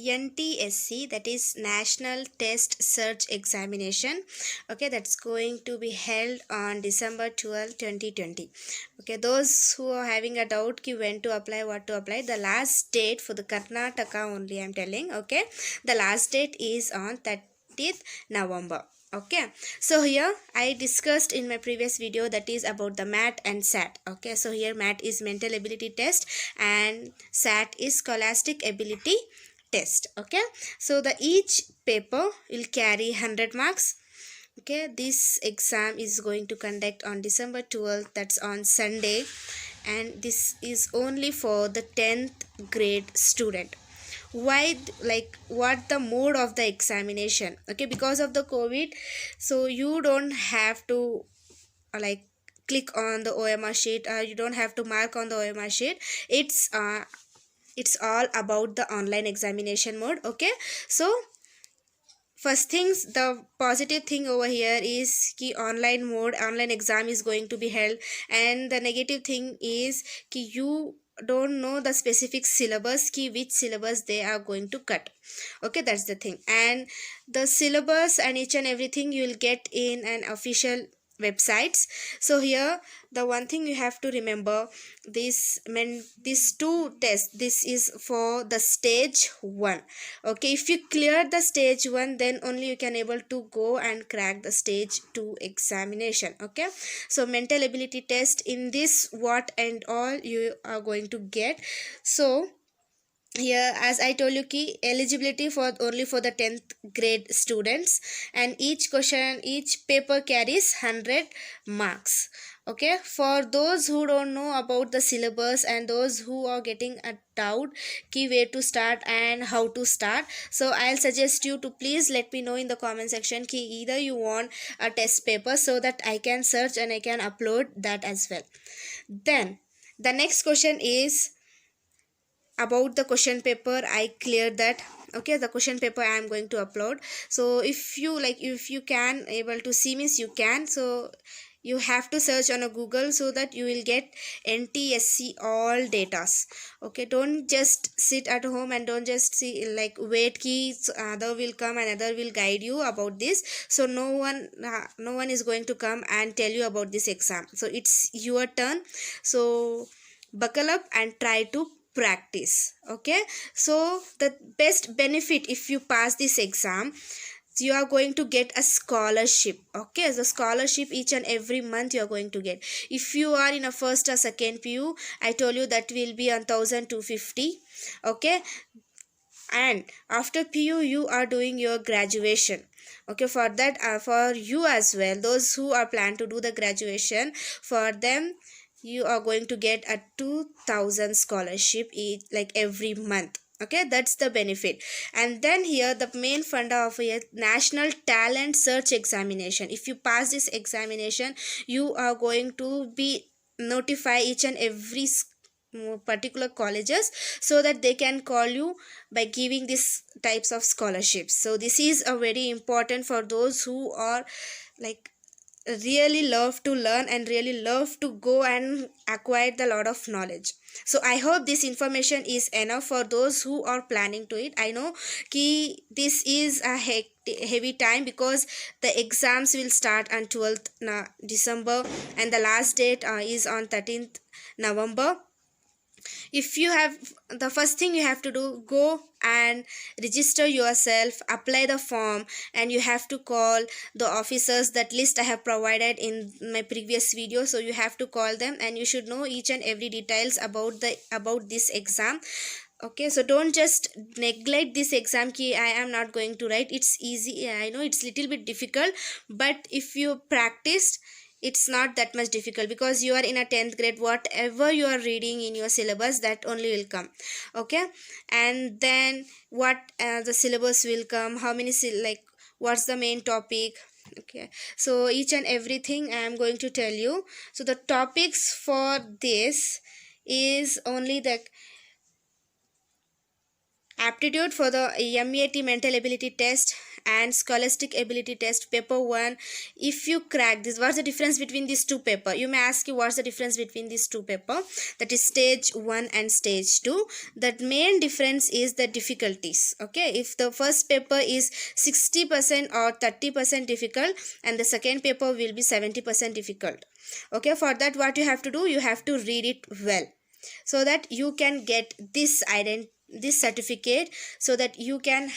NTSC, that is National Test Search Examination. Okay, that's going to be held on December 12, 2020. Okay, those who are having a doubt ki when to apply, what to apply, the last date for the Karnataka only I'm telling. Okay, the last date is on 30th November. Okay, so here I discussed in my previous video, that is about the MAT and SAT. Okay, so here MAT is mental ability test and SAT is scholastic ability test. Okay, so the each paper will carry 100 marks. Okay, this exam is going to conduct on December 12th, that's on Sunday, and this is only for the 10th grade student. Why, like, what the mode of the examination? Okay, because of the COVID, so you don't have to like click on the OMR sheet, you don't have to mark on the OMR sheet. It's all about the online examination mode. Okay, so first things, the positive thing over here is ki online mode, online exam is going to be held, and the negative thing is ki you don't know the specific syllabus, ki which syllabus they are going to cut. Okay, that's the thing. And the syllabus and each and everything you will get in an official websites. So here the one thing you have to remember, these two tests, this is for the stage 1. Okay, if you clear the stage 1, then only you can able to go and crack the stage 2 examination. Okay, so mental ability test, in this what and all you are going to get. So here, as I told you, ki eligibility for only for the 10th grade students, and each question, each paper carries 100 marks. Okay, for those who don't know about the syllabus and those who are getting a doubt ki where to start and how to start, so I'll suggest you to please let me know in the comment section ki either you want a test paper, so that I can search and I can upload that as well. Then the next question is about the question paper. I cleared that. Okay, the question paper I am going to upload. So if you like, if you can able to see, means you can, so you have to search on a Google, so that you will get NTSC all datas. Okay, don't just sit at home and don't just see like wait keys, other will come and other will guide you about this. So no one is going to come and tell you about this exam. So it's your turn. So buckle up and try to practice. Okay, so the best benefit, if you pass this exam, you are going to get a scholarship. Okay, the scholarship each and every month you are going to get. If you are in a first or second PU, I told you that will be 1250. Okay, and after PU you are doing your graduation. Okay, for that, for you as well, those who are plan to do the graduation, for them you are going to get a 2000 scholarship each, like every month. Okay, that's the benefit. And then here the main funda of a national talent search examination, if you pass this examination, you are going to be notify each and every particular colleges, so that they can call you by giving these types of scholarships. So this is a very important for those who are like really love to learn and really love to go and acquire the lot of knowledge. So I hope this information is enough for those who are planning to it. I know ki this is a heavy time, because the exams will start on 12th December, and the last date is on 13th November. If you have, the first thing you have to do, go and register yourself, apply the form, and you have to call the officers. That list I have provided in my previous video, so you have to call them, and you should know each and every details about this exam. Okay, so don't just neglect this exam ki I am not going to write. It's easy, I know it's little bit difficult, but if you practiced, it's not that much difficult, because you are in a 10th grade, whatever you are reading in your syllabus, that only will come. Okay, and then what the syllabus will come, how many like what's the main topic. Okay, so each and everything I am going to tell you. So the topics for this is only the aptitude for the MEAT mental ability test and scholastic ability test paper 1. If you crack this, what's the difference between these two paper? You may ask you what's the difference between these two paper, that is stage 1 and stage 2. The main difference is the difficulties. Okay, if the first paper is 60% or 30% difficult, and the second paper will be 70% difficult. Okay, for that what you have to do, you have to read it well, so that you can get this certificate, so that you can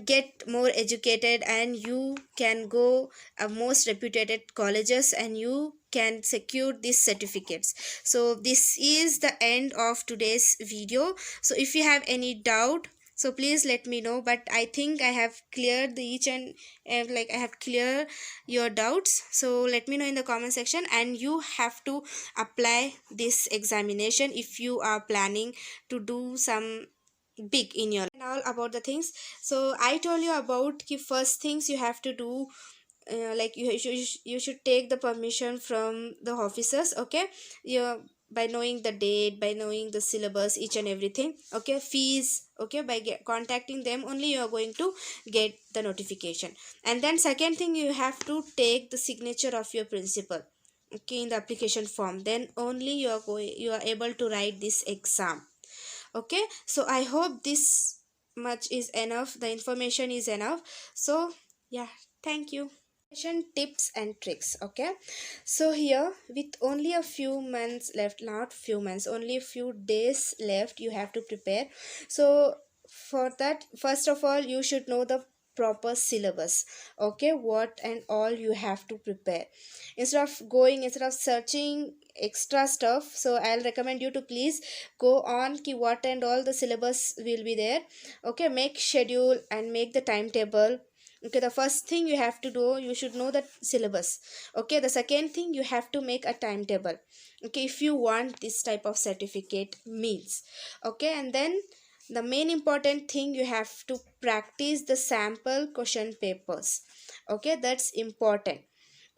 get more educated, and you can go most reputed colleges, and you can secure these certificates. So this is the end of today's video. So if you have any doubt, so please let me know, but I think I have cleared the each and like I have cleared your doubts. So let me know in the comment section, and you have to apply this examination if you are planning to do some big in your and all about the things. So I told you about the first things you have to do, like you should take the permission from the officers. Okay, you, by knowing the date, by knowing the syllabus, each and everything. Okay, fees. Okay, by contacting them only you are going to get the notification. And then second thing, you have to take the signature of your principal, okay, in the application form. Then only you are able to write this exam. Okay, so I hope this much is enough, the information is enough. So yeah, thank you. Tips and tricks. Okay, so here, with only a few months left, not few months, only a few days left, you have to prepare. So for that, first of all, you should know the proper syllabus. Okay, what and all you have to prepare. Instead of searching extra stuff, so I'll recommend you to please go on ki what and all the syllabus will be there. Okay, make schedule and make the timetable. Okay, the first thing you have to do, you should know the syllabus. Okay, the second thing, you have to make a timetable. Okay, if you want this type of certificate means. Okay, and then the main important thing, you have to practice the sample question papers. Okay, that's important.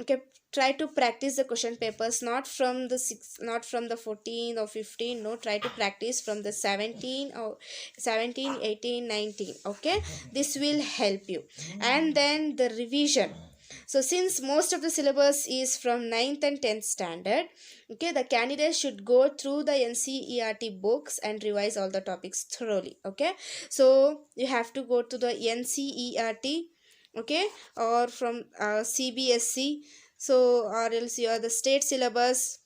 Okay, try to practice the question papers, not from the 14 or 15. No, try to practice from the 17 or 17, 18, 19. Okay, this will help you. And then the revision. So since most of the syllabus is from 9th and 10th standard, okay, the candidates should go through the NCERT books and revise all the topics thoroughly. Okay, so you have to go to the NCERT, okay, or from CBSC, so or else you are the state syllabus.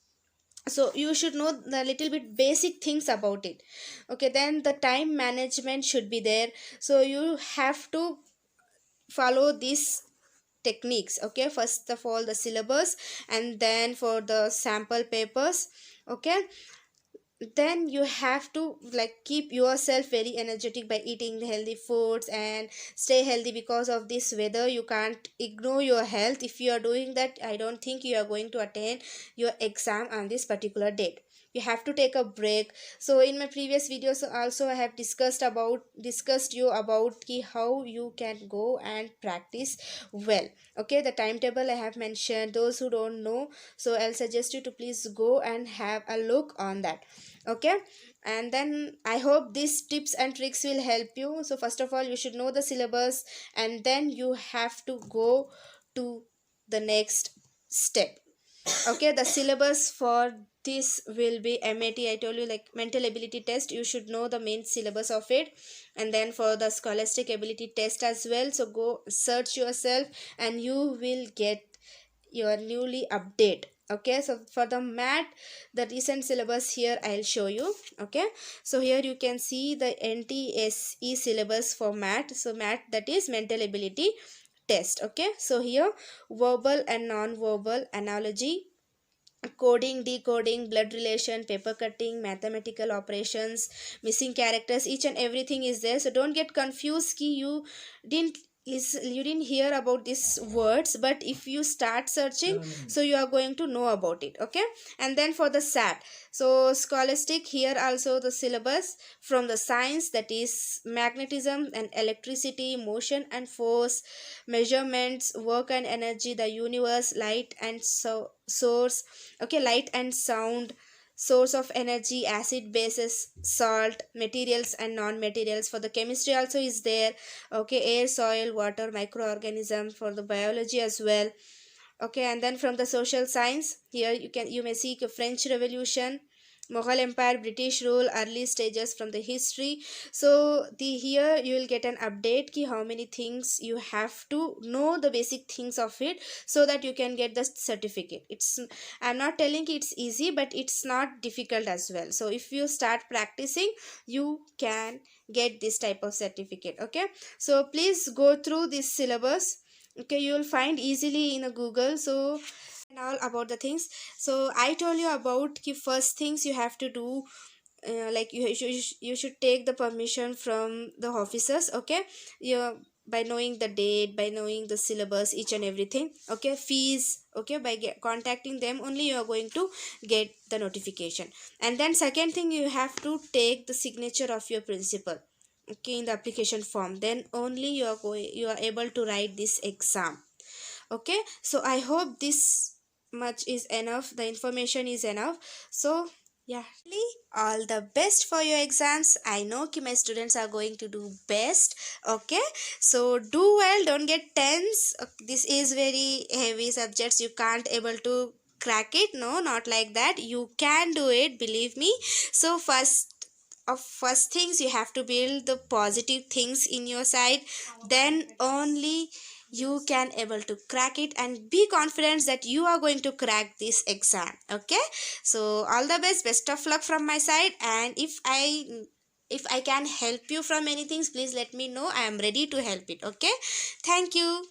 So you should know the little bit basic things about it. Okay, then the time management should be there, so you have to follow these techniques. Okay, first of all the syllabus, and then for the sample papers. Okay, then you have to like keep yourself very energetic by eating healthy foods and stay healthy. Because of this weather, you can't ignore your health. If you are doing that, I don't think you are going to attend your exam on this particular date. You have to take a break. So in my previous videos also, I have discussed you about how you can go and practice well. Okay, the timetable I have mentioned. Those who don't know, so I'll suggest you to please go and have a look on that. Okay, and then I hope these tips and tricks will help you. So first of all, you should know the syllabus, and then you have to go to the next step. Okay, the syllabus for this will be MAT. I told you, like mental ability test, you should know the main syllabus of it. And then for the scholastic ability test as well, so go search yourself and you will get your newly update. Okay, so for the MAT, the recent syllabus here I'll show you. Okay, so here you can see the NTSE syllabus for MAT. So MAT, that is mental ability test. Okay, so here verbal and non-verbal analogy, coding, decoding, blood relation, paper cutting, mathematical operations, missing characters, each and everything is there. So don't get confused ki didn't you didn't hear about these words, but if you start searching, so you are going to know about it. Okay, and then for the SAT, so scholastic, here also the syllabus from the science, that is magnetism and electricity, motion and force, measurements, work and energy, the universe, light and source. Okay, light and sound, source of energy, acid, bases, salt, materials and non-materials. For the chemistry also is there. Okay, air, soil, water, microorganism. For the biology as well. Okay, and then from the social science, here you may see French Revolution, Mughal Empire, British rule, early stages from the history. So the here you will get an update ki how many things you have to know, the basic things of it, so that you can get the certificate. I'm not telling it's easy, but it's not difficult as well. So if you start practicing, you can get this type of certificate. Okay, so please go through this syllabus. Okay, you will find easily in a Google. So and all about the things. So I told you about the first things you have to do, like you should take the permission from the officers. Okay, you, by knowing the date, by knowing the syllabus, each and everything. Okay, fees. Okay, by contacting them only you are going to get the notification. And then second thing, you have to take the signature of your principal, okay, in the application form. Then only you are able to write this exam. Okay, so I hope this much is enough, the information is enough. So yeah, really, all the best for your exams. I know ki my students are going to do best. Okay, so do well, don't get tense. This is very heavy subjects, you can't able to crack it. No, not like that, you can do it, believe me. So first things, you have to build the positive things in your side, then only you can able to crack it, and be confident that you are going to crack this exam. Okay, so all the best of luck from my side. And if I can help you from anything, please let me know, I am ready to help it. Okay, thank you.